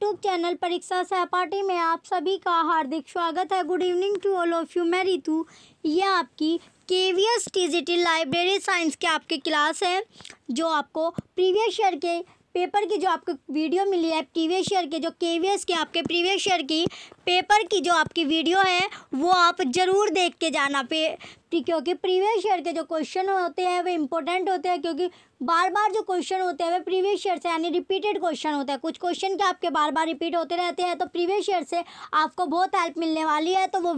YouTube channel परीक्षा सहपाठी में आप सभी का हार्दिक स्वागत है। Good evening to all of you. मैं रितु। यह आपकी केवीएस डिजिटल लाइब्रेरी साइंस के आपके क्लास है, जो आपको प्रीवियस ईयर के पेपर की जो आपको वीडियो मिली है, प्रीवियस ईयर के जो केवीएस के आपके प्रीवियस ईयर की पेपर की जो आपकी वीडियो है वो आप ज़रूर देख के जाना क्योंकि प्रीवियस ईयर के जो क्वेश्चन होते हैं वे इंपॉर्टेंट होते हैं, क्योंकि बार बार जो क्वेश्चन होते हैं वे प्रीवियस ईयर से यानी रिपीटेड क्वेश्चन होते हैं। कुछ क्वेश्चन के आपके बार बार रिपीट होते रहते हैं, तो प्रीवियस ईयर से आपको बहुत हेल्प मिलने वाली है। तो वो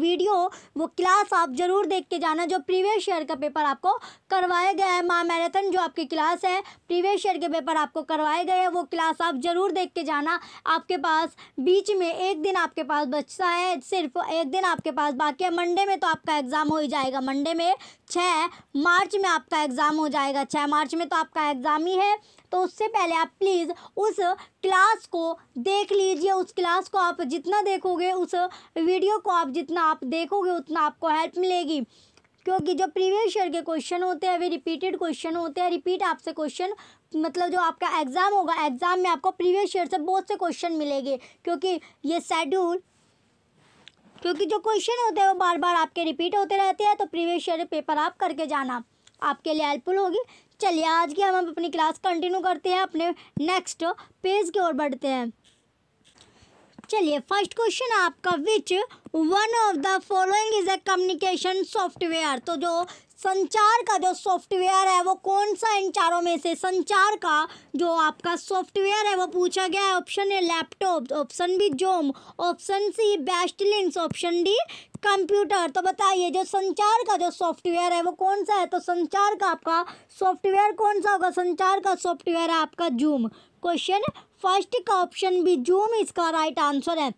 क्लास आप ज़रूर देख के जाना जो प्रीवियस ईयर का पेपर आपको करवाया गया है। मैराथन जो आपकी क्लास है, प्रीवियस ईयर के पेपर आपको करवाए गए हैं, वो क्लास आप ज़रूर देख के जाना। आपके पास बीच में एक दिन आपके पास बचता है, सिर्फ एक दिन आपके पास बाकी है। मंडे में तो आपका एग्ज़ाम हो ही जाएगा। मंडे में 6 मार्च में आपका एग्ज़ाम हो जाएगा। 6 मार्च में तो आपका एग्ज़ाम ही है, तो उससे पहले आप प्लीज़ उस क्लास को देख लीजिए। उस क्लास को आप जितना देखोगे, उस वीडियो को आप जितना आप देखोगे, उतना आपको हेल्प मिलेगी, क्योंकि जो प्रीवियस ईयर के क्वेश्चन होते हैं वे रिपीटेड क्वेश्चन होते हैं। रिपीट आपसे क्वेश्चन मतलब जो आपका एग्ज़ाम होगा, एग्ज़ाम में आपको प्रीवियस ईयर से बहुत से क्वेश्चन मिलेंगे, क्योंकि ये शेड्यूल जो क्वेश्चन होते हैं वो बार बार आपके रिपीट होते रहते हैं। तो प्रीवियस ईयर पेपर आप करके जाना, आपके लिए हेल्पफुल होगी। चलिए आज की हम अपनी क्लास कंटिन्यू करते हैं, अपने नेक्स्ट पेज की ओर बढ़ते हैं। चलिए फर्स्ट क्वेश्चन आपका, विच one of the following is a communication software. तो जो संचार का जो सॉफ्टवेयर है वो कौन सा इन चारों में से संचार का जो आपका सॉफ्टवेयर है वो पूछा गया है। Option A laptop, option B zoom, option C best links, option D computer. तो बताइए जो संचार का जो सॉफ्टवेयर है वो कौन सा है। तो संचार का आपका सॉफ्टवेयर कौन सा होगा। संचार का सॉफ्टवेयर है आपका जूम। क्वेश्चन फर्स्ट का ऑप्शन बी जूम इसका राइट आंसर है।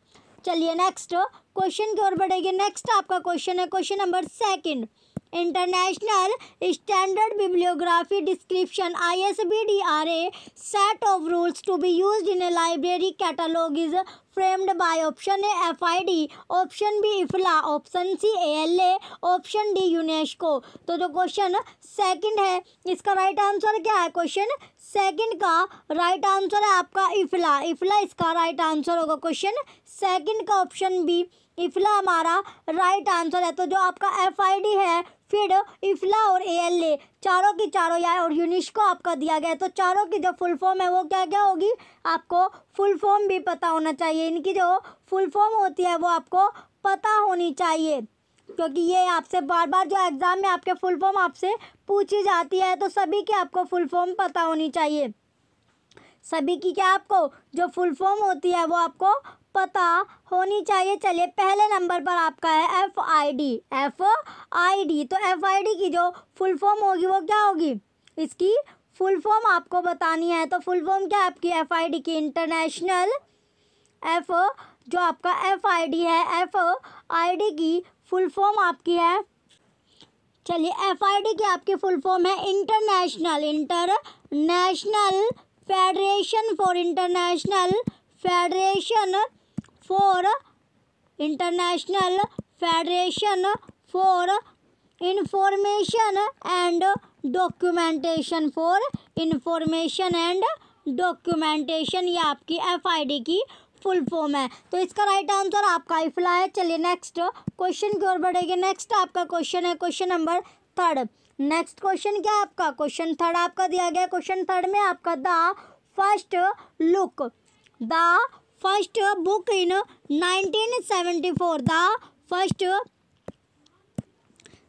चलिए नेक्स्ट क्वेश्चन की ओर बढ़ेंगे। नेक्स्ट आपका क्वेश्चन है question number 2, international standard bibliography description ISBD are a set of rules to be used in a library catalog is framed by option A FID, option B IFLA, option C ALA, option D UNESCO. तो जो question second है इसका right answer क्या है। Question second का right answer है आपका IFLA। IFLA इसका राइट आंसर होगा। क्वेश्चन सेकंड का ऑप्शन बी IFLA हमारा राइट आंसर है। तो जो आपका FID है, फिर IFLA और ALA चारों की चारों या और यूनेस्को आपका दिया गया है। तो चारों की जो फुल फॉर्म है वो क्या क्या होगी, आपको फुल फॉर्म भी पता होना चाहिए। इनकी जो फुल फॉर्म होती है वो आपको पता होनी चाहिए, क्योंकि ये आपसे बार बार जो एग्ज़ाम में आपके फुल फॉर्म आपसे पूछी जाती है, तो सभी की आपको फुल फॉर्म पता होनी चाहिए। सभी की क्या आपको जो फुल फॉर्म होती है वो आपको पता होनी चाहिए। चलिए पहले नंबर पर आपका है FID। तो FID की जो फुल फॉर्म होगी वो क्या होगी, इसकी फुल फॉर्म आपको बतानी है। तो फुल फॉर्म क्या है आपकी FID की, इंटरनेशनल जो आपका FID है, FID की फुल फॉर्म आपकी है। चलिए FID की आपकी फुल फॉर्म है international federation for international information and documentation, ये आपकी FID की फुल फॉर्म है। तो इसका राइट आंसर आपका IFLA है। चलिए नेक्स्ट क्वेश्चन की ओर बढ़ेंगे। नेक्स्ट आपका क्वेश्चन है क्वेश्चन नंबर 3। नेक्स्ट क्वेश्चन क्या है आपका, क्वेश्चन 3 आपका दिया गया। क्वेश्चन 3 में आपका the first book in 1974,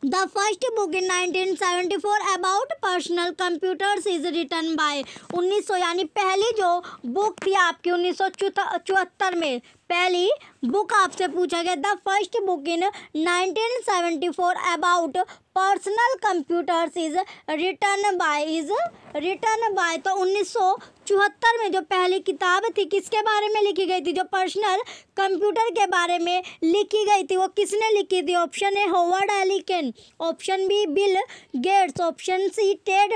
The first book in 1974 about personal computers is written by 1900 यानी पहली जो बुक थी आपकी 1974 में पहली बुक आपसे पूछा गया। The first book in 1974 about personal computers is written by. तो 1974 में जो पहली किताब थी किसके बारे में लिखी गई थी, जो पर्सनल कंप्यूटर के बारे में लिखी गई थी वो किसने लिखी थी। Option A Howard Ellison, option B Bill Gates, option C Ted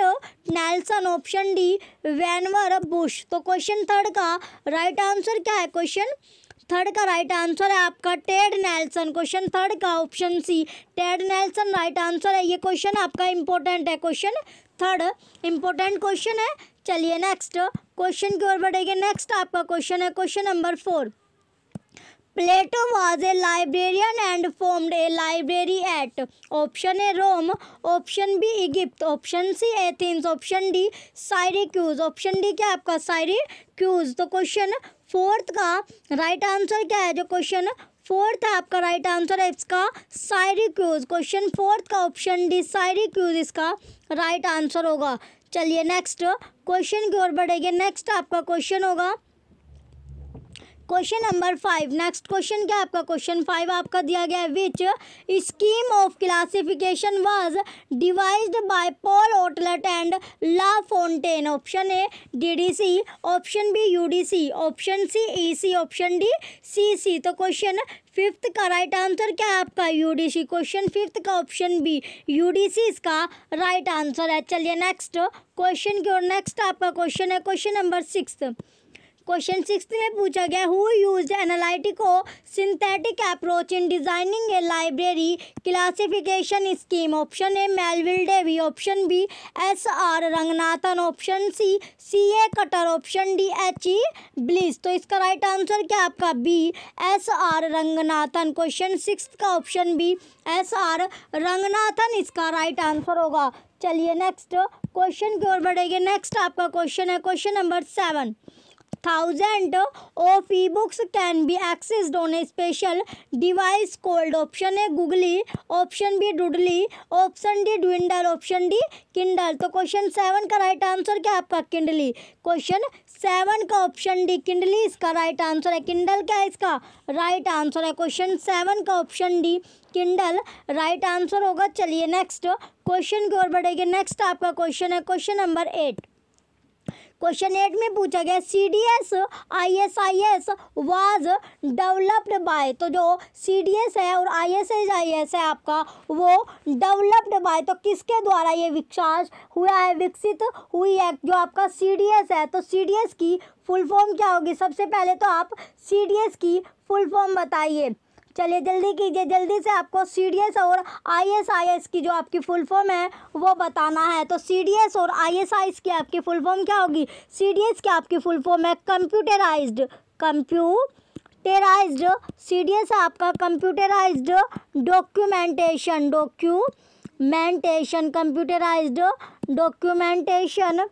Nelson, option D Vannevar Bush. तो क्वेश्चन 3 का राइट आंसर क्या है। क्वेश्चन थर्ड का राइट आंसर है आपका टेड नेल्सन। क्वेश्चन थर्ड का option C Ted Nelson right answer है। ये क्वेश्चन आपका इंपॉर्टेंट है, क्वेश्चन थर्ड इंपॉर्टेंट क्वेश्चन है। चलिए नेक्स्ट क्वेश्चन की ओर बढ़ेंगे। नेक्स्ट आपका क्वेश्चन है question number 4। Plato was a librarian and formed a library at option A Rome, option B Egypt, option C Athens, option D Syracuse. Option D क्या आपका Syracuse. तो question fourth का right answer क्या है? जो question fourth है आपका right answer है इसका साइरिक्यूज। क्वेश्चन फोर्थ का ऑप्शन डी साइरिक्यूज इसका राइट आंसर होगा। चलिए नेक्स्ट क्वेश्चन की ओर बढ़ेंगे। नेक्स्ट आपका क्वेश्चन होगा क्वेश्चन नंबर 5। नेक्स्ट क्वेश्चन क्या आपका क्वेश्चन 5 आपका दिया गया है। Which scheme of classification was devised by Paul Otlet and La Fontaine. Option A DDC, option B UDC, option C EC, option D CC. तो question fifth का right answer क्या है आपका यूडीसी। क्वेश्चन फिफ्थ का option B UDC इसका right answer है। चलिए next question की ओर। नेक्स्ट आपका क्वेश्चन है क्वेश्चन नंबर 6। क्वेश्चन 6 में पूछा गया who used analytico synthetic approach in designing a library classification scheme. Option A Melvil Dewey, option B SR Ranganathan, option C CA Cutter, option D HE Bliss. तो इसका right answer क्या आपका B SR Ranganathan. Question 6 का option B SR Ranganathan इसका right answer होगा। चलिए next question की ओर बढ़ेंगे। नेक्स्ट आपका क्वेश्चन है question number 7। Thousands of e-books can be accessed on a special device called option A Googly, option B Dudley, option D Twindle, option D Kindle. तो question 7 का right answer क्या आपका किंडली। Question 7 का option D किंडली इसका right answer है। Kindle क्या है इसका राइट आंसर है। क्वेश्चन 7 का option D Kindle right answer होगा। चलिए नेक्स्ट क्वेश्चन की ओर बढ़ेंगे। नेक्स्ट आपका क्वेश्चन है क्वेश्चन नंबर 8। क्वेश्चन 8 में पूछा गया CDS ISIS was developed by. तो जो CDS है और ISIS है आपका वो डेवलप्ड बाय, तो किसके द्वारा ये विकास हुआ है, विकसित हुई है जो आपका CDS है। तो CDS की फुल फॉर्म क्या होगी? सबसे पहले तो आप CDS की फुल फॉर्म बताइए। चलिए जल्दी कीजिए, जल्दी से आपको CDS और ISIS की जो आपकी फुल फॉर्म है वो बताना है। तो CDS और ISIS की आपकी फुल फॉर्म क्या होगी? CDS की आपकी फुल फॉर्म है कंप्यूटराइज्ड, CDS है आपका computerised documentation, computerised documentation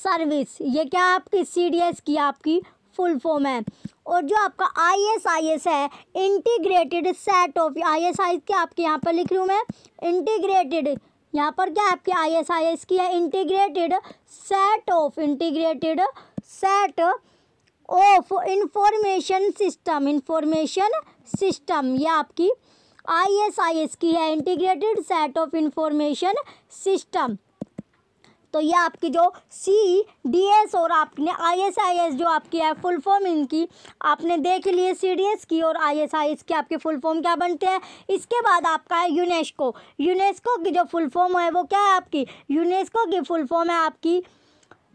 service. ये क्या आपकी CDS की आपकी फुल फॉर्म है। और जो आपका ISIS है इंटीग्रेटेड सेट ऑफ, ISIS की आपके यहाँ पर लिख रही हूँ मैं इंटीग्रेटेड, यहाँ पर क्या आपके ISIS की है integrated set of information system, ये आपकी ISIS की है integrated set of information system. तो ये आपकी जो CDS और आपने ISIS जो आपकी है फुल फॉर्म इनकी आपने देख लिए। CDS की और ISIS की आपके फुल फॉर्म क्या बनते हैं। इसके बाद आपका है यूनेस्को की जो फुल फॉर्म है वो क्या है आपकी, यूनेस्को की फुल फॉर्म है आपकी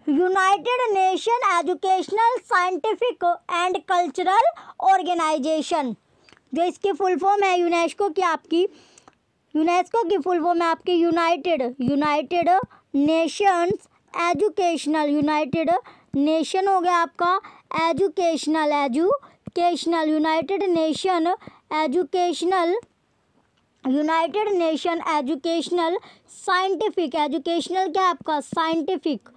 United Nation Educational Scientific and Cultural Organisation. जो इसकी फुल फॉर्म है यूनेस्को की फुल फॉर्म है आपकी United Nations Educational, United Nation हो गया आपका educational, United Nation Educational Scientific, educational क्या आपका साइंटिफिक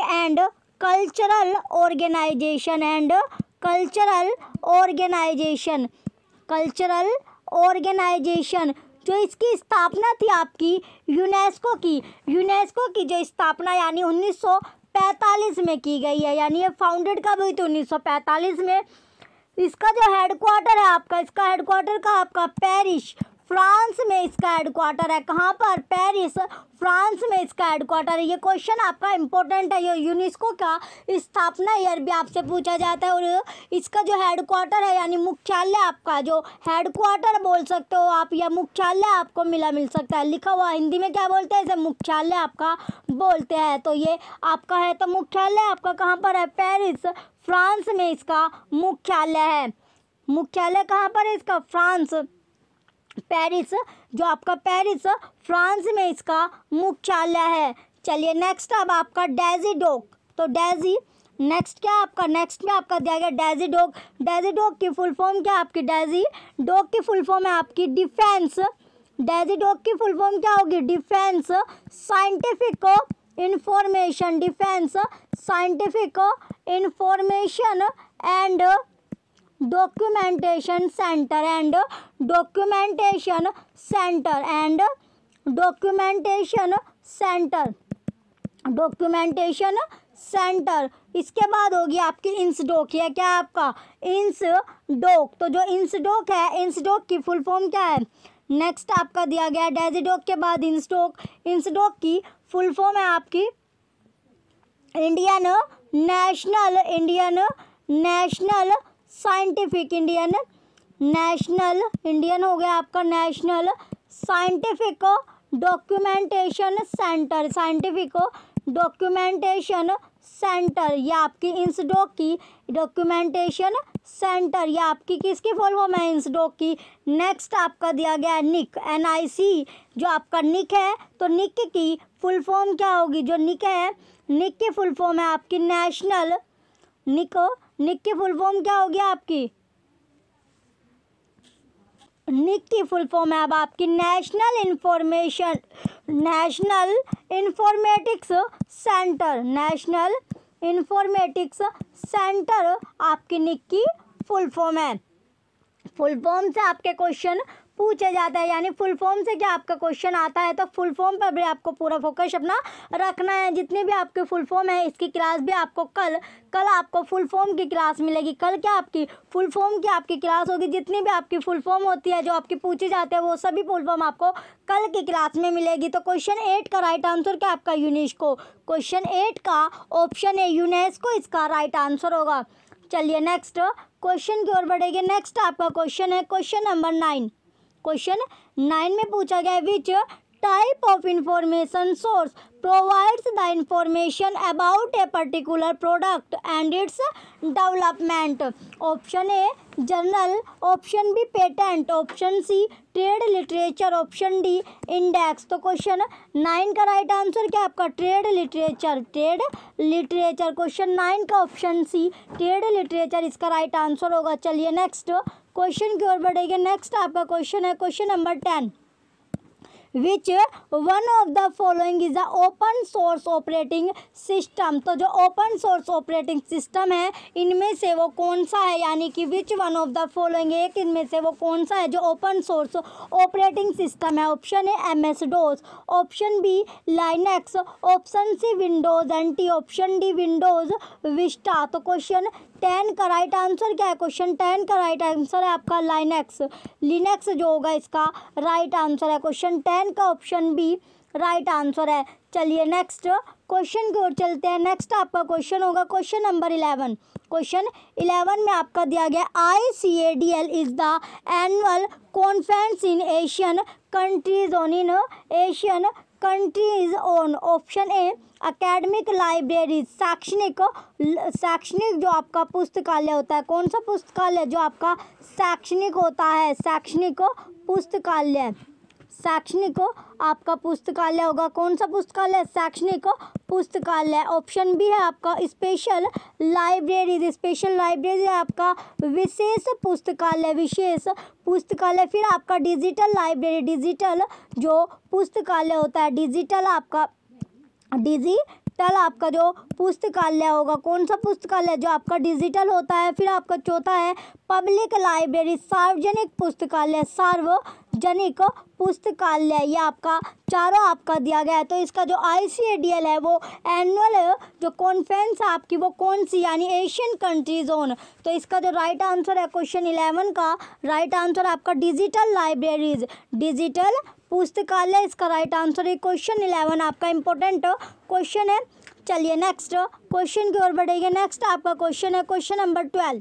एंड कल्चरल ऑर्गेनाइजेशन। जो इसकी स्थापना थी आपकी यूनेस्को की जो स्थापना यानी 1945 में की गई है, यानी ये फाउंडेड कब हुई थी 1945 में। इसका जो हेडक्वार्टर है आपका, इसका हेडक्वार्टर का आपका पेरिस, फ्रांस में इसका हेडक्वार्टर है। कहाँ पर? पेरिस, फ्रांस में इसका हेडक्वार्टर है। ये क्वेश्चन आपका इंपॉर्टेंट है। ये यूनेस्को का स्थापना ईयर भी आपसे पूछा जाता है और इसका जो हेडक्वार्टर है यानी मुख्यालय, आपका जो हेडक्वार्टर बोल सकते हो आप या मुख्यालय आपको मिल सकता है। लिखा हुआ हिंदी में क्या बोलते हैं? इसे मुख्यालय आपका बोलते हैं। तो ये आपका है, तो मुख्यालय आपका कहाँ पर है? पेरिस, फ्रांस में इसका मुख्यालय है। मुख्यालय कहाँ पर है इसका? फ्रांस, पेरिस, जो आपका पेरिस फ्रांस में इसका मुख्यालय है। चलिए नेक्स्ट अब आपका डेज़ी डॉग। तो डेज़ी नेक्स्ट क्या आपका? नेक्स्ट में आपका दिया गया डेज़ी डॉग। डेज़ी डॉग की फुल फॉर्म क्या आपकी? डेज़ी डॉग की फुल फॉर्म है आपकी डिफेंस। डेज़ी डॉग की फुल फॉर्म क्या होगी? Defence scientific information, defence scientific information and documentation centre and documentation centre and documentation centre, documentation centre. इसके बाद होगी आपकी इंसडॉक। है क्या आपका? इंसडॉक। तो जो इंसडॉक है, इंसडॉक की फुल फॉर्म क्या है? नेक्स्ट आपका दिया गया डेज़ी डॉग के बाद इंसडॉक। इंसडॉक की फुल फॉर्म है आपकी Indian national scientific, Indian national, Indian हो गया आपका national scientific documentation centre, scientific documentation centre. ये आपकी इंसडॉक की डॉक्यूमेंटेशन सेंटर, ये आपकी किसकी फुल फॉर्म है? इंसडॉक की। नेक्स्ट आपका दिया गया है निक, NIC, जो आपका निक है। तो निक की फुल फॉर्म क्या होगी? जो निक है, निक की फुल फॉर्म है आपकी नेशनल, निक की फुल फॉर्म क्या होगी आपकी? निक की फुल फॉर्म है अब आपकी national informatics centre, national informatics centre आपकी निक की फुल फॉर्म है। फुल फॉर्म से आपके क्वेश्चन पूछे जाता है, यानी फुल फॉर्म से क्या आपका क्वेश्चन आता है तो फुल फॉर्म पर भी आपको पूरा फोकस अपना रखना है। जितनी भी आपकी फुल फॉर्म है इसकी क्लास भी आपको कल आपको फुल फॉर्म की क्लास मिलेगी। कल क्या आपकी फुल फॉर्म की आपकी क्लास होगी। जितनी भी आपकी फुल फॉर्म होती है जो आपकी पूछी जाती है वो सभी फुल फॉर्म आपको कल की क्लास में मिलेगी। तो क्वेश्चन 8 का राइट आंसर क्या आपका? यूनेस्को। क्वेश्चन 8 का ऑप्शन है यूनेस्को, इसका राइट आंसर होगा। चलिए नेक्स्ट क्वेश्चन की ओर बढ़ेंगे। नेक्स्ट आपका क्वेश्चन है क्वेश्चन नंबर 9। क्वेश्चन 9 में पूछा गया which type of information source provides the information about a particular product and its development. Option A journal, option B patent, option C trade literature, option D index. तो question 9 का right answer क्या आपका? Trade literature, trade literature. Question 9 का option C trade literature इसका right answer होगा। चलिए next question की ओर बढ़ेंगे। नेक्स्ट आपका क्वेश्चन है question number 10। Which one of the following is the open source operating system. तो जो ओपन सोर्स ऑपरेटिंग सिस्टम है इनमें से वो कौन सा है? यानी कि which one of the following, एक इनमें से वो कौन सा है जो ओपन सोर्स ऑपरेटिंग सिस्टम है? Option A MS DOS, option B Linux, option C Windows NT, option D Windows Vista. तो क्वेश्चन 10 का राइट आंसर क्या है? क्वेश्चन 10 का राइट आंसर है आपका लाइनेक्स, लिनक्स जो होगा इसका राइट आंसर है। क्वेश्चन 10 का ऑप्शन बी राइट आंसर है। चलिए नेक्स्ट क्वेश्चन की ओर चलते हैं। नेक्स्ट आपका क्वेश्चन होगा क्वेश्चन नंबर 11। क्वेश्चन 11 में आपका दिया गया ICADL is the annual conference in Asian countries on, in Asian countries on. Option A academic library, शैक्षणिक जो आपका पुस्तकालय होता है। कौन सा पुस्तकालय? जो आपका शैक्षणिक होता है, शैक्षणिक पुस्तकालय, शैक्षणिक आपका पुस्तकालय होगा। कौन सा पुस्तकालय? शैक्षणिक पुस्तकालय। ऑप्शन बी है आपका स्पेशल लाइब्रेरी, स्पेशल लाइब्रेरी है आपका विशेष पुस्तकालय, विशेष पुस्तकालय। फिर आपका डिजिटल लाइब्रेरी, डिजिटल जो पुस्तकालय होता है, डिजिटल आपका जो पुस्तकालय होगा। कौन सा पुस्तकालय? जो आपका डिजिटल होता है। फिर आपका चौथा है पब्लिक लाइब्रेरी, सार्वजनिक पुस्तकालय, सार्वजनिक पुस्तकालय, ये आपका चारों आपका दिया गया है। तो इसका जो ICADL है वो एनुअल जो कॉन्फ्रेंस है आपकी वो कौन सी, यानी एशियन कंट्रीज ऑन। तो इसका जो राइट आंसर है क्वेश्चन 11 का राइट आंसर आपका डिजिटल लाइब्रेरीज, डिजिटल पुस्तकालय इसका राइट आंसर है। क्वेश्चन 11 आपका इंपॉर्टेंट क्वेश्चन है। चलिए नेक्स्ट क्वेश्चन की ओर बढ़ेंगे। नेक्स्ट आपका क्वेश्चन है क्वेश्चन नंबर 12।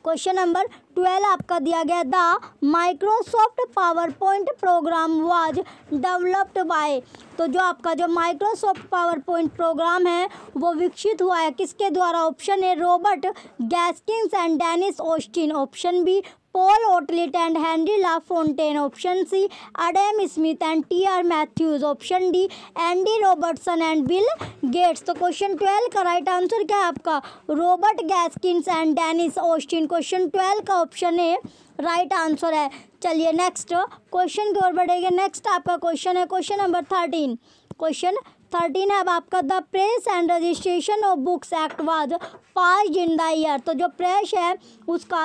क्वेश्चन नंबर 12 आपका दिया गया, the Microsoft PowerPoint program was developed by. तो जो आपका जो माइक्रोसॉफ्ट पावर पॉइंट प्रोग्राम है वो विकसित हुआ है किसके द्वारा। Option A Robert Gaskins and Dennis Austin, option B Paul Otlet and Henri La Fontaine, option C Adam Smith and TR Matthews, option D Andy Robertson and Bill Gates. तो question 12 का right answer क्या है आपका, Robert Gaskins and Dennis Austin. Question 12 का option A right answer है। चलिए next question की ओर बढ़ेंगे। नेक्स्ट आपका क्वेश्चन है क्वेश्चन नंबर 13। क्वेश्चन 13 है अब आपका, the press and registration of books act was passed in the year. तो जो प्रेस है उसका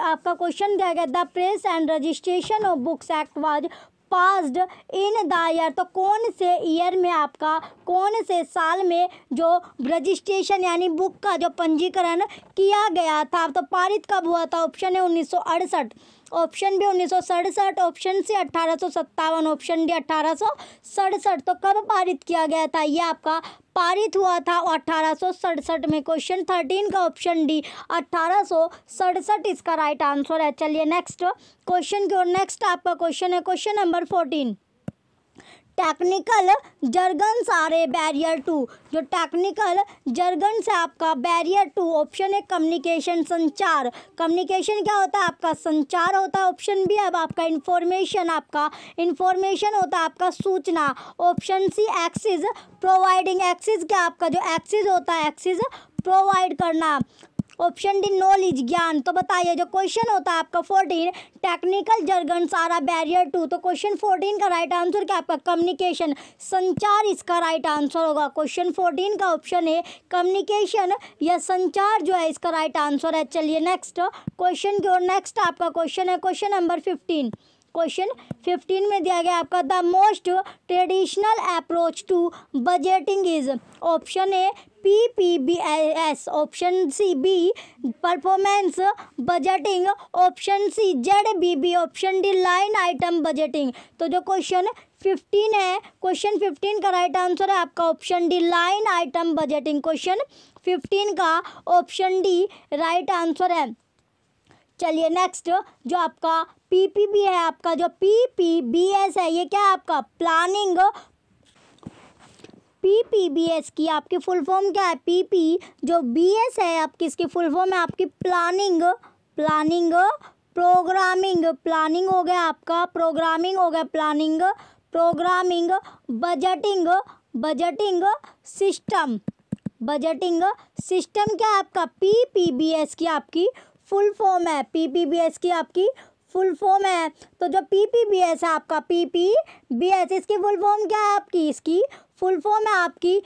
आपका क्वेश्चन क्या है, the press and registration of books act was passed in the year. तो कौन से ईयर में आपका, कौन से साल में जो रजिस्ट्रेशन यानी बुक का जो पंजीकरण किया गया था, तो पारित कब हुआ था। ऑप्शन है 1968, option B 1967, option C 1857, option D 1867। तो कब पारित किया गया था, ये आपका पारित हुआ था 1867 में। क्वेश्चन 13 का ऑप्शन डी 1867 इसका राइट आंसर है। चलिए नेक्स्ट क्वेश्चन की ओर। नेक्स्ट आपका क्वेश्चन है question number 14। Technical jargons are a barrier to. जो टेक्निकल जर्गन्स है आपका बैरियर टू, ऑप्शन है कम्युनिकेशन संचार। कम्युनिकेशन क्या होता है आपका, संचार होता है। ऑप्शन बी अब आपका इंफॉर्मेशन, आपका इंफॉर्मेशन होता है आपका सूचना। Option C access providing, access क्या आपका जो एक्सेस होता है एक्सेस प्रोवाइड करना। ऑप्शन डी नॉलेज ज्ञान। तो बताइए जो क्वेश्चन होता है आपका 14, technical jargons are a barrier to. तो क्वेश्चन 14 का राइट आंसर क्या आपका, कम्युनिकेशन संचार इसका राइट आंसर होगा। क्वेश्चन 14 का ऑप्शन है कम्युनिकेशन या संचार जो है इसका राइट आंसर है। चलिए नेक्स्ट क्वेश्चन की ओर। नेक्स्ट आपका क्वेश्चन है क्वेश्चन नंबर 15। क्वेश्चन 15 में दिया गया आपका, the most traditional approach to budgeting is. Option A PPBS, option C B performance budgeting, option C ZBB, option D line item budgeting. तो जो क्वेश्चन 15 है, क्वेश्चन 15 का राइट आंसर है आपका option D line item budgeting. Question 15 का option D right answer है। चलिए next जो आपका PPB है, आपका जो PPBS है ये क्या है आपका प्लानिंग। PPBS की आपकी फुल फॉर्म क्या है, PP जो BS है आपकी इसकी फुल फॉर्म है आपकी प्लानिंग, प्लानिंग प्रोग्रामिंग, प्लानिंग हो गया आपका, प्रोग्रामिंग हो गया planning, programming budgeting, budgeting system, budgeting system क्या है आपका PPBS की आपकी फुल फॉर्म है, PPBS की आपकी फुल फॉर्म है। तो जो PPBS है आपका PPBS इसकी फुल फॉर्म क्या है आपकी, इसकी फुल फॉर्म है आपकी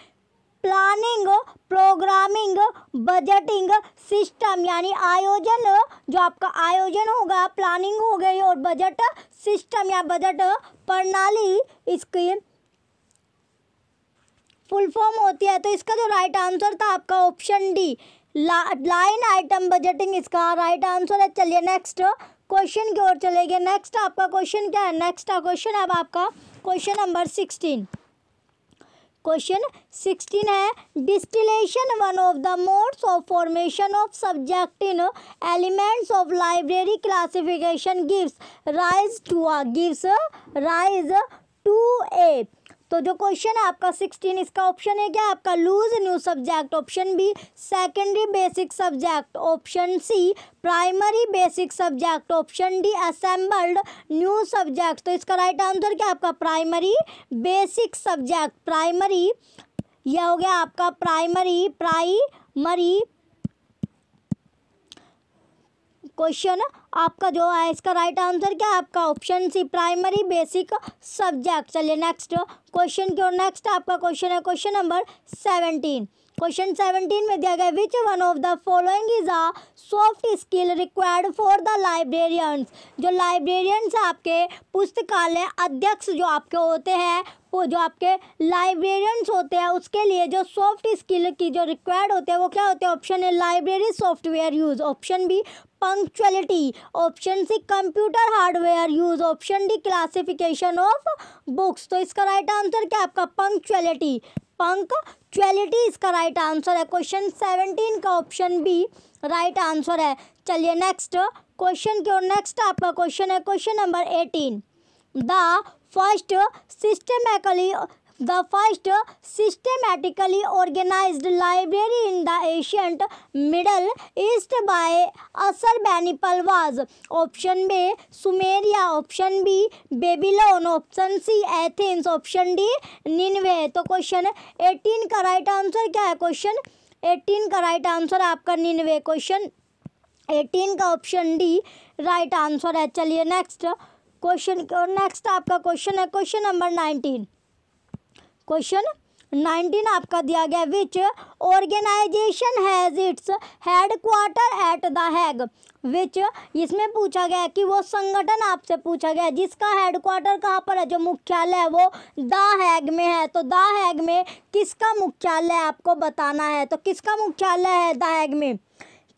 प्लानिंग प्रोग्रामिंग बजटिंग सिस्टम, यानी आयोजन जो आपका आयोजन होगा प्लानिंग हो गई और बजट सिस्टम या बजट प्रणाली इसकी फुल फॉर्म होती है। तो इसका जो राइट आंसर था आपका option D line item budgeting इसका राइट आंसर है। चलिए नेक्स्ट क्वेश्चन की ओर चलेंगे। नेक्स्ट आपका क्वेश्चन क्या है, नेक्स्ट क्वेश्चन अब आपका क्वेश्चन नंबर 16। क्वेश्चन 16 है, distillation one of the modes of formation of subject in elements of library classification gives rise to a. तो जो क्वेश्चन है आपका 16 इसका ऑप्शन है क्या आपका loose new subject, option B secondary basic subject, option C primary basic subject, option D assembled new subject. तो इसका राइट आंसर क्या आपका प्राइमरी बेसिक सब्जेक्ट, प्राइमरी यह हो गया आपका प्राइमरी क्वेश्चन आपका जो है इसका राइट आंसर क्या है आपका option C primary basic subject. चलिए नेक्स्ट क्वेश्चन की ओर। नेक्स्ट आपका क्वेश्चन है क्वेश्चन नंबर 17। क्वेश्चन 17 में दिया गया which one of the following is a soft skill required for the librarians. जो लाइब्रेरियंस आपके पुस्तकालय अध्यक्ष जो आपके होते हैं, वो जो आपके लाइब्रेरियंस होते हैं, उसके लिए जो सॉफ्ट स्किल की जो रिक्वायर्ड होते हैं वो क्या होते हैं? Option A library software use, option B punctuality, option C computer hardware use, option D classification of books. तो इसका राइट आंसर क्या आपका? पंक्चुअलिटी। पंक्चुअलिटी इसका राइट आंसर है। क्वेश्चन 17 का ऑप्शन बी राइट आंसर है। चलिए नेक्स्ट क्वेश्चन की ओर। नेक्स्ट आपका क्वेश्चन है question number 18। The first systematically organized library in the ancient Middle East by Assurbanipal was option B Sumeria, option B Babylon, option C Athens, option D Nineveh। तो question 18 का right answer क्या है? Question 18 का right answer है आपका निन्वे। Question 18 का option D right answer है। चलिए नेक्स्ट क्वेश्चन और नेक्स्ट आपका क्वेश्चन है क्वेश्चन नंबर 19। क्वेश्चन 19 आपका दिया गया which organisation has its headquarter at the Hague. Which इसमें पूछा गया कि वो संगठन आपसे पूछा गया जिसका हेडक्वार्टर कहाँ पर है, जो मुख्यालय है वो द हैग में है। तो द हैग में किसका मुख्यालय आपको बताना है। तो किसका मुख्यालय है द हैग में?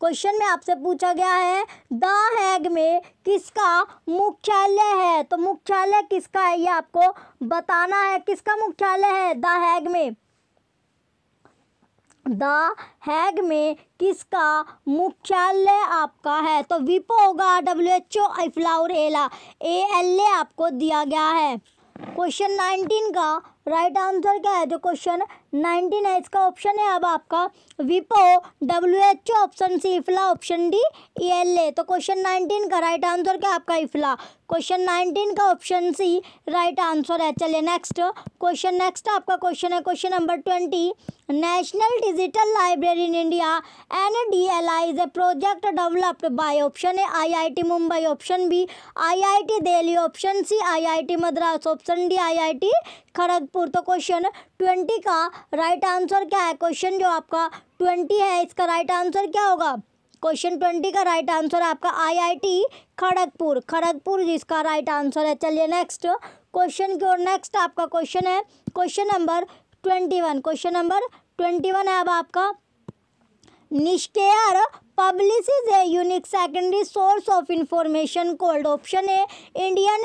क्वेश्चन में आपसे पूछा गया है द हैग में किसका मुख्यालय है। तो मुख्यालय किसका है ये आपको बताना है। किसका मुख्यालय है द हैग में? द हैग में किसका मुख्यालय आपका है? तो विपो होगा, WHO, इफ्ला और ALA आपको दिया गया है। क्वेश्चन 19 का राइट आंसर क्या है? जो क्वेश्चन 19 है इसका ऑप्शन है अब आपका विपो, WHO, option C IFLA, option D ALA। तो क्वेश्चन 19 का राइट आंसर क्या आपका? इफ्ला। क्वेश्चन 19 का ऑप्शन सी राइट आंसर है। चलिए नेक्स्ट क्वेश्चन। नेक्स्ट आपका क्वेश्चन है question number 20। National Digital Library in India NDLI is a project developed by option A IIT Mumbai, option B IIT Delhi, option C IIT Madras, option D IIT Kharagpur. तो question 20 का right answer क्या है? Question जो आपका 20 है इसका राइट आंसर क्या होगा? क्वेश्चन 20 का राइट आंसर आपका IIT खड़गपुर, खड़गपुर जिसका राइट आंसर है। चलिए नेक्स्ट क्वेश्चन की ओर। नेक्स्ट आपका क्वेश्चन है क्वेश्चन नंबर 21। क्वेश्चन नंबर 21 है अब आपका निष्केयर publishes a unique secondary source of information called option A Indian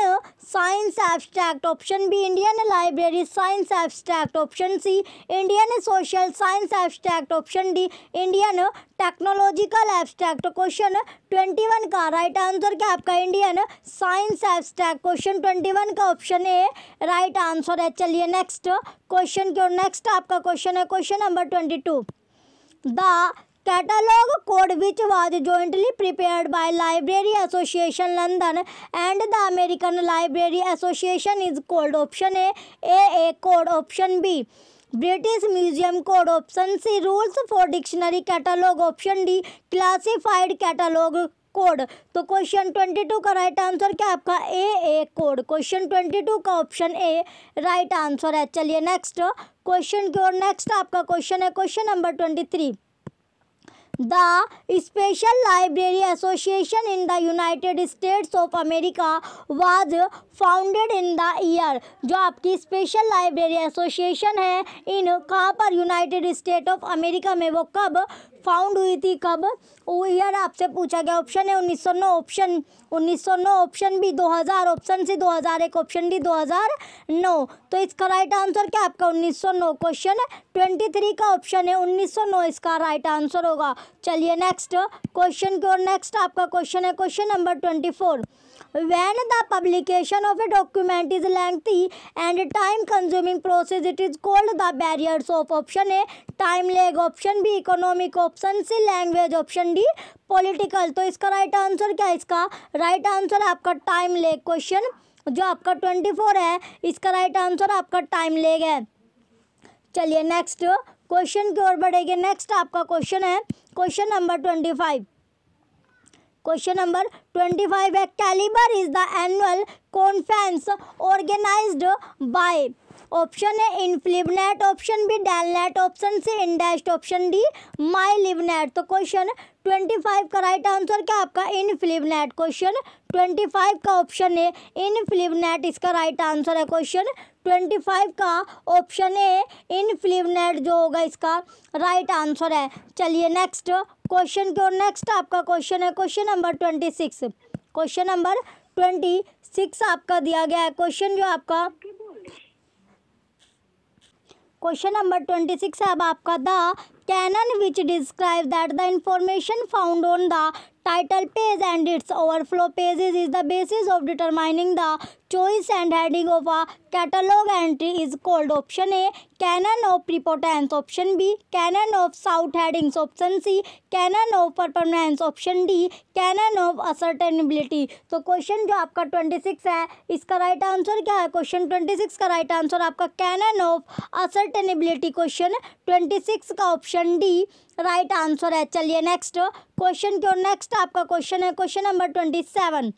Science Abstract, option B Indian Library Science Abstract, option C Indian Social Science Abstract, option D Indian Technological Abstract। Question 21 का right answer क्या आपका? Indian science abstract. Question 21 का option A right answer है। चलिए next question की ओर। Next आपका question है question number 22। The catalog code which was jointly prepared by Library Association London and the American Library Association is called option A AA code, option B British Museum code, option C rules for dictionary catalog, option D classified catalog code. तो question 22 का right answer क्या आपका? AA code. Question 22 का option A right answer है। चलिए next question की ओर। Next आपका क्वेश्चन है question number 23। The Special Library Association in the United States of America was founded in the year। जो आपकी स्पेशल लाइब्रेरी एसोसिएशन है इन कहाँ पर? यूनाइटेड स्टेट ऑफ अमेरिका में। वो कब फाउंड हुई थी? कब? वो ईयर आपसे पूछा गया। ऑप्शन है 1909, option 1909, option B 2000, option C 2001, option D 2009। तो इसका राइट आंसर क्या आपका? 1909। क्वेश्चन 23 का ऑप्शन है 1909 इसका राइट आंसर होगा। चलिए नेक्स्ट क्वेश्चन की ओर। नेक्स्ट आपका क्वेश्चन है question number 24। When the publication of a document is lengthy and time-consuming process, it is called the barriers of option A time lag, option B economic, option C language, option D political। तो इसका right answer क्या है? इसका right answer आपका time leg. Question जो आपका 24 है इसका राइट आंसर आपका टाइम लेग है। चलिए नेक्स्ट क्वेश्चन की ओर बढ़ेंगे। नेक्स्ट आपका क्वेश्चन है क्वेश्चन नंबर 25। क्वेश्चन नंबर 25 है CALIBER is the annual conference organised by, option A INFLIBNET, option B DELNET, option C INDEST, option D MYLIBNET. तो क्वेश्चन 25 का राइट आंसर क्या आपका इनफिलिवनेट। क्वेश्चन 25 का ऑप्शन ए इनफिलिवनेट इसका राइट आंसर है। क्वेश्चन 25 का ऑप्शन ए इनफिलिवनेट जो होगा इसका राइट आंसर है। चलिए नेक्स्ट क्वेश्चन की ओर। नेक्स्ट आपका क्वेश्चन है क्वेश्चन नंबर 26। क्वेश्चन नंबर 26 आपका दिया गया है। क्वेश्चन जो आपका क्वेश्चन नंबर 26 है अब आपका the canon which describe that the information found on the title page and its overflow pages is the basis of determining the choice and heading of a catalog entry is called option A canon of prepotence, option B canon of south headings, option C canon of permanence, option D canon of ascertainability। तो question जो आपका 26 है इसका right answer क्या है। Question 26 का right answer आपका canon of असर्टेनेबिलिटी। Question 26 का ऑप्शन डी राइट आंसर है। चलिए नेक्स्ट क्वेश्चन की ओर। नेक्स्ट आपका क्वेश्चन है question number 27।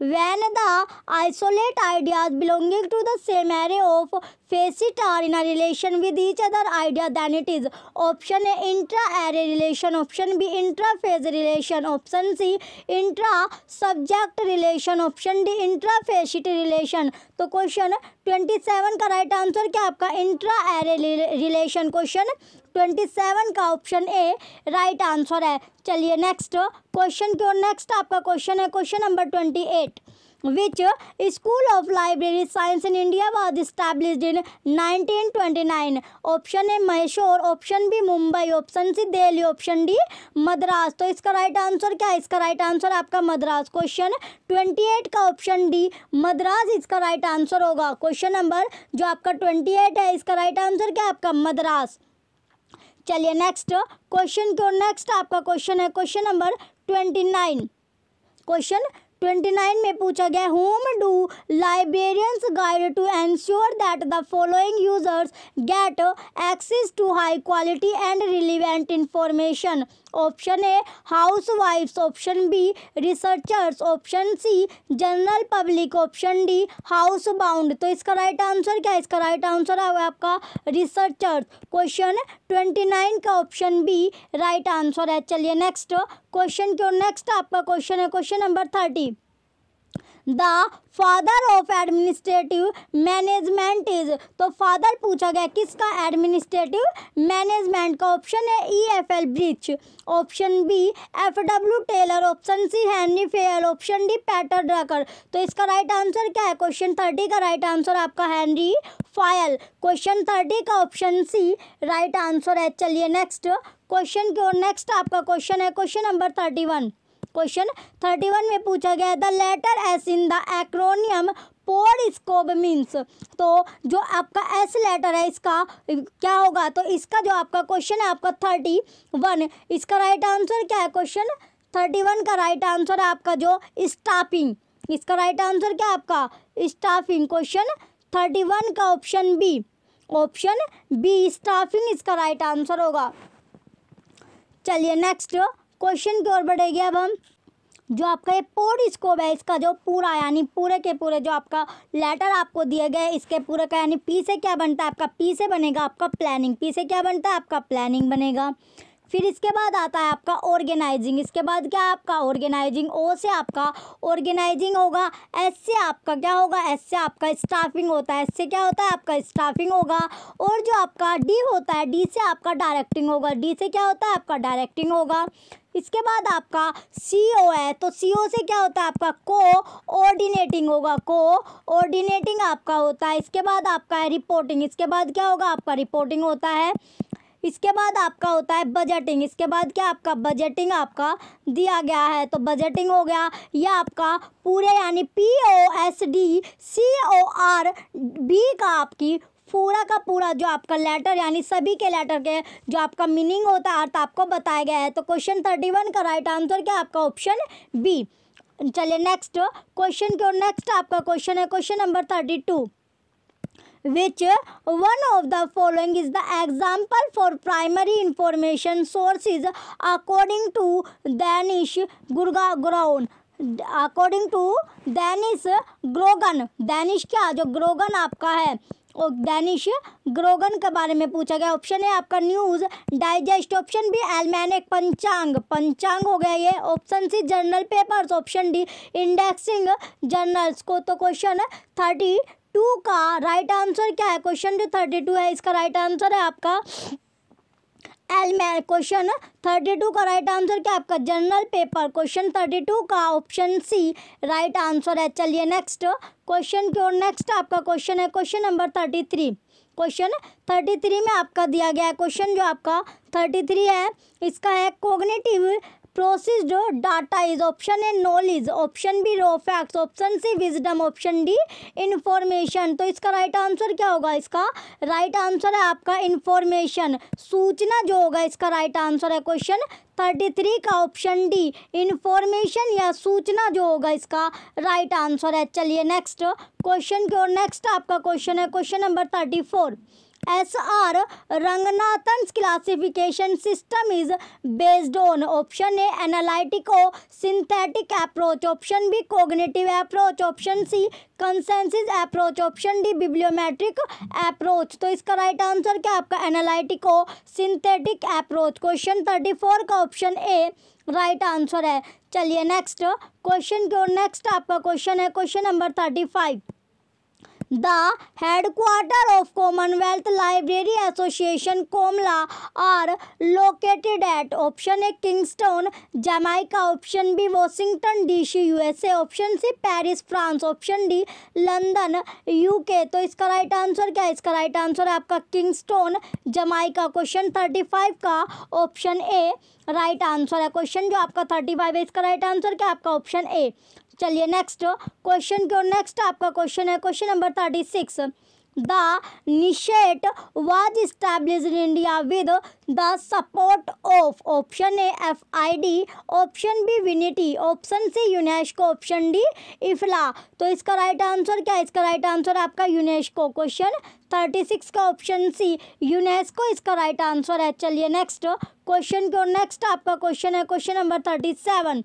When the isolate ideas belonging to the same array of facets are in a relation with each other idea, then it is option A intra-array relation, option B intra-phase relation, option C intra-subject relation, option D intra-facet relation। तो question 27 का right answer क्या आपका इंट्रा-array relation. Question 27 का option A right answer है। चलिए next question की ओर। Next आपका क्वेश्चन है question number 28। Which school of library science in India was established in 1929? Option A Mysore, option B Mumbai, option C Delhi, option D Madras. तो इसका राइट आंसर क्या है। इसका राइट आंसर आपका मद्रास। क्वेश्चन 28 का ऑप्शन डी मद्रास इसका राइट आंसर होगा। क्वेश्चन नंबर जो आपका 28 है इसका राइट आंसर क्या है आपका मद्रास। चलिए नेक्स्ट क्वेश्चन की ओर। नेक्स्ट आपका क्वेश्चन है क्वेश्चन नंबर 29। क्वेश्चन 29 में पूछा गया whom do librarians guide to ensure that the following users get access to high quality and relevant information। Option A हाउसवाइफ्स, option B researchers, option C general public, option D housebound. तो इसका right answer क्या है। इसका right answer है आपका researchers. Question 29 का option B right answer है। चलिए नेक्स्ट क्वेश्चन की ओर। नेक्स्ट आपका क्वेश्चन है question number 30। The father of administrative management is. तो फादर पूछा गया किसका एडमिनिस्ट्रेटिव मैनेजमेंट का। ऑप्शन है EFL Brech, option B FW Taylor, option C Henry Fayol, option D Peter Drucker. तो इसका राइट आंसर क्या है। क्वेश्चन 30 का राइट आंसर आपका हेनरी फायल। क्वेश्चन 30 का ऑप्शन सी राइट आंसर है। चलिए नेक्स्ट क्वेश्चन की ओर। नेक्स्ट आपका क्वेश्चन है क्वेश्चन नंबर 31। क्वेश्चन 31 में पूछा गया the letter S in the acronym POSDCORB means. तो जो आपका एस लेटर है इसका क्या होगा। तो इसका जो आपका क्वेश्चन है आपका 31 इसका राइट आंसर क्या है। क्वेश्चन 31 का राइट आंसर है आपका जो स्टाफिंग। इसका राइट आंसर क्या है आपका स्टाफिंग। क्वेश्चन 31 का ऑप्शन बी स्टाफिंग इसका राइट आंसर होगा। चलिए नेक्स्ट क्वेश्चन की ओर बढ़ेंगे। अब हम जो आपका ये पोडस्कोप है इसका जो पूरा यानी पूरे के पूरे जो आपका लेटर आपको दिए गए इसके पूरे का यानी पी से क्या बनता है आपका पी से बनेगा आपका प्लानिंग। पी से क्या बनता है आपका प्लानिंग बनेगा। फिर इसके बाद आता है आपका ऑर्गेनाइजिंग। इसके बाद क्या है आपका ऑर्गेनाइजिंग। ओ से आपका ऑर्गेनाइजिंग होगा। एस से आपका क्या होगा। एस से आपका स्टाफिंग होता है। एस से क्या होता है आपका स्टाफिंग होगा। और जो आपका डी होता है डी से आपका डायरेक्टिंग होगा। डी से क्या होता है आपका डायरेक्टिंग होगा। इसके बाद आपका CO है तो CO से क्या होता है आपका कोऑर्डिनेटिंग होगा। कोऑर्डिनेटिंग आपका होता है। इसके बाद आपका है रिपोर्टिंग। इसके बाद क्या होगा आपका रिपोर्टिंग होता है। इसके बाद आपका होता है बजटिंग। इसके बाद क्या आपका बजटिंग आपका दिया गया है तो बजटिंग हो गया। यह आपका पूरे यानी POSDCORB का आपकी पूरा का पूरा जो आपका लेटर यानी सभी के लेटर के जो आपका मीनिंग होता है अर्थ आपको बताया गया है। तो क्वेश्चन 31 का राइट आंसर क्या आपका ऑप्शन बी। चलिए नेक्स्ट क्वेश्चन की ओर। नेक्स्ट आपका क्वेश्चन है question number 32। Which one of the following is the example for primary information sources according to Danish Grogan? According to Dennis Grogan. Danish क्या जो Grogan आपका है और डेनिश ग्रोगन के बारे में पूछा गया। ऑप्शन है आपका news digest, option B almanac पंचांग, पंचांग हो गया ये। Option C journal papers, option D indexing journals को। तो क्वेश्चन 32 का राइट आंसर क्या है? क्वेश्चन जो 32 है इसका राइट आंसर है आपका क्वेश्चन 32 का राइट आंसर क्या आपका जर्नल पेपर। क्वेश्चन 32 का ऑप्शन सी राइट आंसर है। चलिए नेक्स्ट क्वेश्चन की ओर। नेक्स्ट आपका क्वेश्चन है क्वेश्चन नंबर 33। क्वेश्चन 33 में आपका दिया गया है क्वेश्चन जो आपका 33 है इसका है cognitive processed data is, option A knowledge, option B raw facts, option C wisdom, option D information. तो इसका राइट आंसर क्या होगा? इसका राइट आंसर है आपका इंफॉर्मेशन, सूचना जो होगा इसका राइट आंसर है क्वेश्चन 33 का ऑप्शन डी इंफॉर्मेशन या सूचना जो होगा इसका राइट आंसर है। चलिए नेक्स्ट क्वेश्चन की ओर। नेक्स्ट आपका क्वेश्चन है question number 34। SR Ranganathan classification system is based on, option A analytico synthetic approach, option B cognitive approach, option C consensus approach, option D bibliometric approach. तो इसका right answer क्या आपका एनालिटिको synthetic approach. Question 34 का option A right answer है। चलिए next question की ओर। Next आपका क्वेश्चन है question number 35। The headquarter of Commonwealth Library Association (COMLA) are located at, option A Kingston, Jamaica, option B Washington DC, USA, option C Paris, France, option D London, UK। तो इसका right answer क्या है? इसका right answer है आपका Kingston Jamaica. Question 35 का option A right answer है। Question जो आपका 35 है इसका राइट आंसर क्या आपका ऑप्शन ए। चलिए नेक्स्ट क्वेश्चन की ओर। नेक्स्ट आपका क्वेश्चन है question number 36। The NISSAT was established in India with the support of, option A FID, option B VINITI, option C UNESCO, option D IFLA. तो इसका right answer क्या है? इसका राइट आंसर आपका यूनेस्को। क्वेश्चन 36 का option C UNESCO इसका right answer है। चलिए नेक्स्ट क्वेश्चन की ओर। नेक्स्ट आपका क्वेश्चन है question number 37।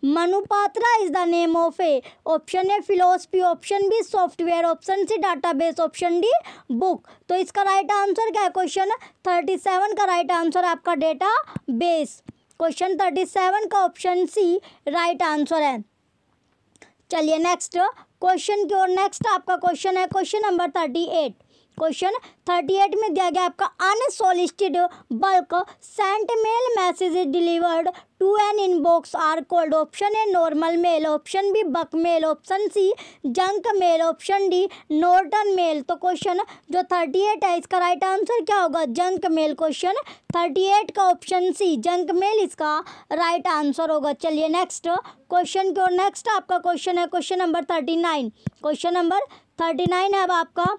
Manupatra is the name of a, option A philosophy, option B software, option C database, option D book. तो इसका राइट आंसर क्या है? क्वेश्चन 37 का राइट आंसर आपका डेटा बेस। क्वेश्चन 37 का ऑप्शन सी राइट आंसर है। चलिए नेक्स्ट क्वेश्चन की ओर। नेक्स्ट आपका क्वेश्चन है क्वेश्चन नंबर 38। क्वेश्चन 38 में दिया गया आपका unsolicited bulk sent mail message delivered to an inbox are called, option A normal mail, option B bulk mail, option C junk mail, option D Norton mail. तो question जो 38 है इसका right answer क्या होगा? Junk mail. क्वेश्चन 38 का option C junk mail इसका right answer होगा। चलिए नेक्स्ट क्वेश्चन की ओर। नेक्स्ट आपका क्वेश्चन है क्वेश्चन नंबर 39। क्वेश्चन नंबर 39 है अब आपका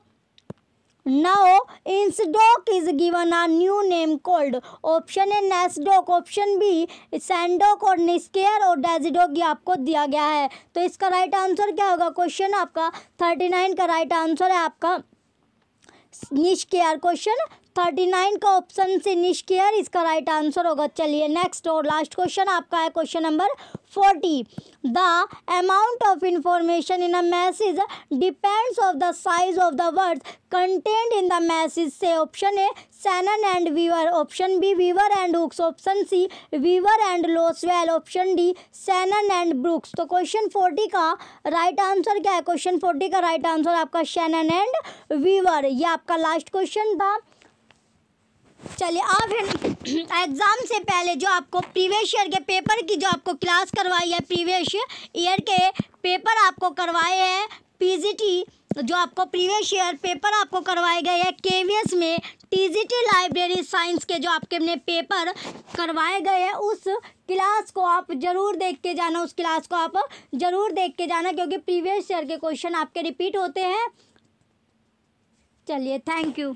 Now Insdoc is given a new name called, option A NASSDOC, option B SENDOC और निस्केयर और डेजिडोक ये आपको दिया गया है। तो इसका राइट आंसर क्या होगा? क्वेश्चन आपका 39 का राइट आंसर है आपका निस्केयर। क्वेश्चन 39 का ऑप्शन से निष्केयर इसका राइट आंसर होगा। चलिए नेक्स्ट और लास्ट क्वेश्चन आपका है question number 40। The amount of information in a message depends of the size of the words content in the message से, option A Shannon and Weaver, option B Weaver and Hooks, option C Weaver and Lasswell, option D Shannon and Brooks. तो question 40 का right answer क्या है? Question 40 का right answer आपका Sanon and Weaver. ये आपका last question था। चलिए आप एग्ज़ाम से पहले जो आपको प्रीवियस ईयर के पेपर की जो आपको क्लास करवाई है, प्रीवियस ईयर के पेपर आपको करवाए हैं पीजीटी, जो आपको प्रीवियस ईयर पेपर आपको करवाए गए हैं केवीएस में टीजीटी लाइब्रेरी साइंस के जो आपके ने पेपर करवाए गए हैं, उस क्लास को आप ज़रूर देख के जाना, उस क्लास को आप ज़रूर देख के जाना क्योंकि प्रीवियस ईयर के क्वेश्चन आपके रिपीट होते हैं। चलिए थैंक यू।